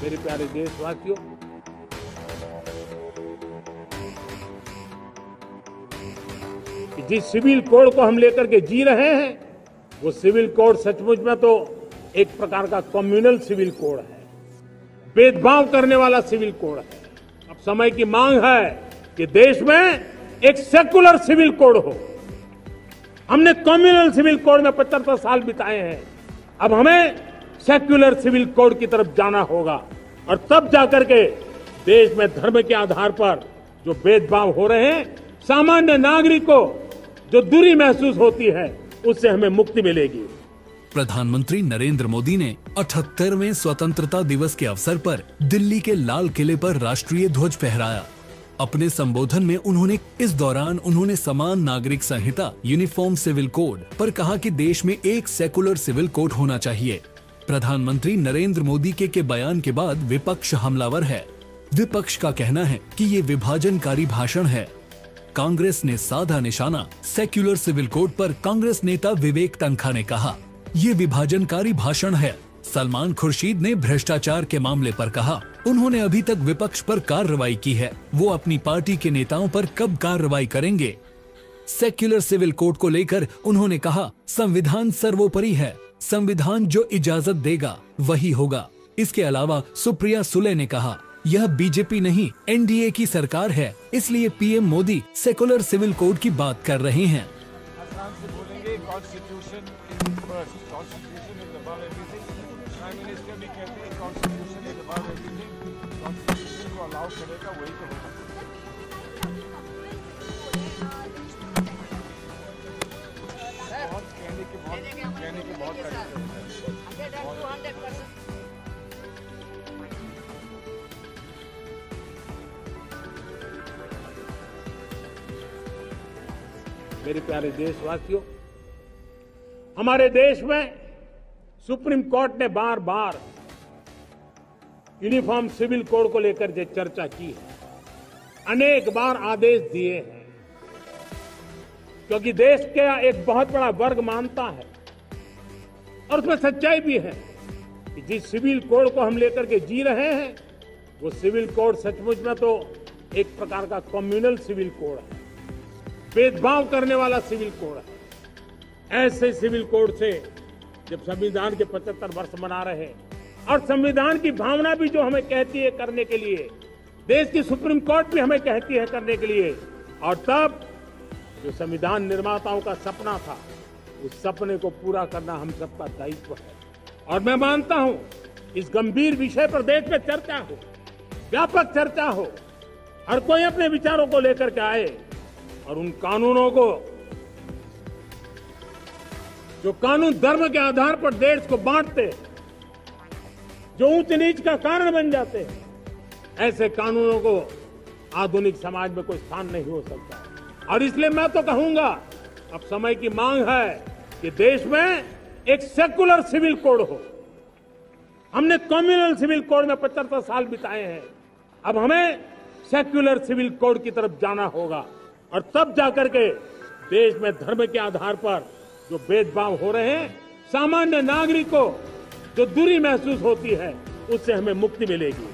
मेरे प्यारे देशवासियों, जिस सिविल कोड को हम लेकर के जी रहे हैं, वो सिविल कोड सचमुच में तो एक प्रकार का कम्युनल सिविल कोड है, भेदभाव करने वाला सिविल कोड है। अब समय की मांग है कि देश में एक सेकुलर सिविल कोड हो। हमने कम्युनल सिविल कोड में 75 साल बिताए हैं, अब हमें सेक्युलर सिविल कोड की तरफ जाना होगा और तब जाकर के देश में धर्म के आधार पर जो भेदभाव हो रहे हैं, सामान्य नागरिक को जो दूरी महसूस होती है, उससे हमें मुक्ति मिलेगी। प्रधानमंत्री नरेंद्र मोदी ने 78वें स्वतंत्रता दिवस के अवसर पर दिल्ली के लाल किले पर राष्ट्रीय ध्वज फहराया। अपने संबोधन में इस दौरान उन्होंने समान नागरिक संहिता यूनिफॉर्म सिविल कोड पर कहा कि देश में एक सेकुलर सिविल कोड होना चाहिए। प्रधानमंत्री नरेंद्र मोदी के बयान के बाद विपक्ष हमलावर है। विपक्ष का कहना है कि ये विभाजनकारी भाषण है। कांग्रेस ने साधा निशाना। सेक्युलर सिविल कोड पर कांग्रेस नेता विवेक तन्खा ने कहा, ये विभाजनकारी भाषण है। सलमान खुर्शीद ने भ्रष्टाचार के मामले पर कहा, उन्होंने अभी तक विपक्ष पर कार्रवाई की है, वो अपनी पार्टी के नेताओं पर कब कार्रवाई करेंगे। सेक्युलर सिविल कोड को लेकर उन्होंने कहा, संविधान सर्वोपरि है, संविधान जो इजाजत देगा वही होगा। इसके अलावा सुप्रिया सुले ने कहा, यह बीजेपी नहीं एनडीए की सरकार है, इसलिए PM Modi secular civil code की बात कर रहे हैं। मेरे प्यारे देशवासियों, हमारे देश में सुप्रीम कोर्ट ने बार बार यूनिफॉर्म सिविल कोड को लेकर जो चर्चा की है, अनेक बार आदेश दिए हैं, क्योंकि देश का एक बहुत बड़ा वर्ग मानता है और उसमें सच्चाई भी है कि जिस सिविल कोड को हम लेकर के जी रहे हैं, वो सिविल कोड सचमुच में तो एक प्रकार का कम्युनल सिविल कोड है, भेदभाव करने वाला सिविल कोड है। ऐसे सिविल कोड से जब संविधान के 75 वर्ष मना रहे और संविधान की भावना भी जो हमें कहती है करने के लिए, देश की सुप्रीम कोर्ट भी हमें कहती है करने के लिए, और तब जो संविधान निर्माताओं का सपना था, उस सपने को पूरा करना हम सबका दायित्व है। और मैं मानता हूं इस गंभीर विषय पर देश में चर्चा हो, व्यापक चर्चा हो, हर कोई अपने विचारों को लेकर के आए और उन कानूनों को, जो कानून धर्म के आधार पर देश को बांटते, जो ऊंच नीच का कारण बन जाते हैं, ऐसे कानूनों को आधुनिक समाज में कोई स्थान नहीं हो सकता। और इसलिए मैं तो कहूंगा, अब समय की मांग है कि देश में एक सेकुलर सिविल कोड हो। हमने कम्युनल सिविल कोड में 75 साल बिताए हैं, अब हमें सेक्युलर सिविल कोड की तरफ जाना होगा और तब जाकर के देश में धर्म के आधार पर जो भेदभाव हो रहे हैं, सामान्य नागरिक को जो दूरी महसूस होती है, उससे हमें मुक्ति मिलेगी।